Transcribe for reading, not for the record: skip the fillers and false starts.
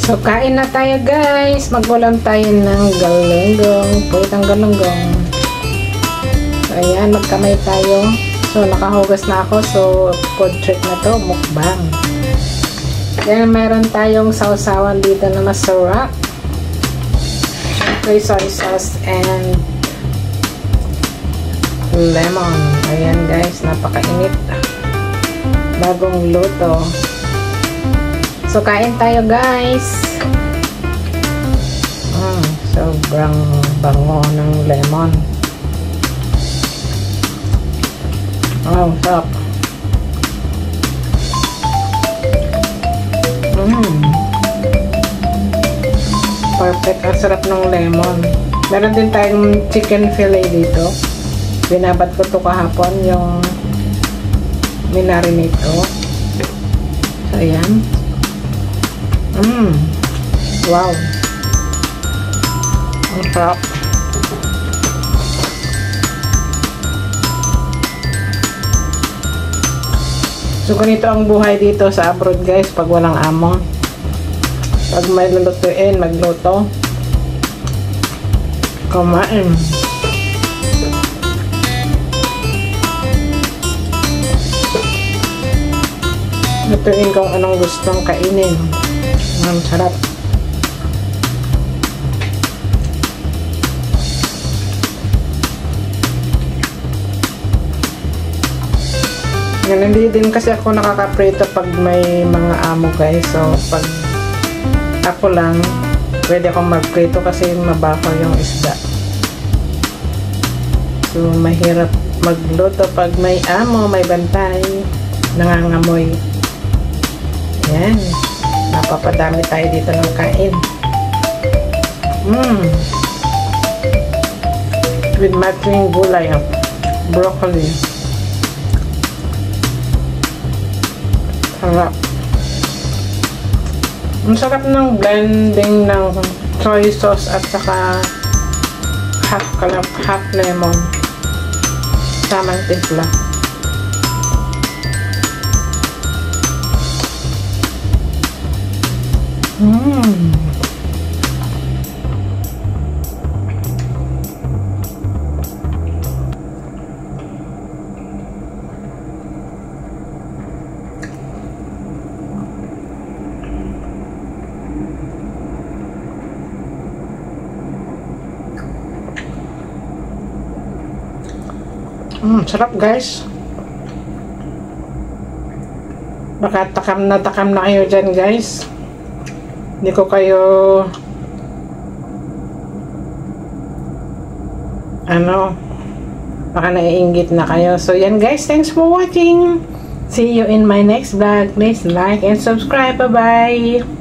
So, kain na tayo guys. Magulam tayo ng galunggong. Puwitang galunggong. So, ayan. Magkamay tayo. So, nakahugas na ako. So, food trip na to. Mukbang. Then, meron tayong sausawan dito na masarap. Siyempre, soy sauce and lemon. Ayan guys. Napakainit. Bagong luto. So, kain tayo guys. Sobrang bango ng lemon. Oh, sarap. Perfect. Ang sarap ng lemon. Meron din tayong chicken fillet dito. Binabad ko to kahapon yung minarinate ko. So, ayan. Wow. Ang sarap. So, ganito ang buhay dito sa abroad guys pag walang amo. Pag may lulutuin, magluto. Kumain. Lutuin kung anong gustong kainin. Ang sarap. Hindi din kasi ako nakakaprito pag may mga amo guys. So, pag ako lang, pwede akong magprito kasi mabaho yung isda. So, mahirap magluto pag may amo, may bantay, nangangamoy. Yan. Napapadami tayo dito ng kain. With matching gulay, broccoli. Sarap. Ang sarap ng blending ng soy sauce at saka half lemon. Tamang timpla. Sarap guys. Baka takam na kayo dyan guys. Hindi ko kayo baka naiinggit na kayo. So yan guys, thanks for watching. See you in my next vlog. Please like and subscribe. Bye bye.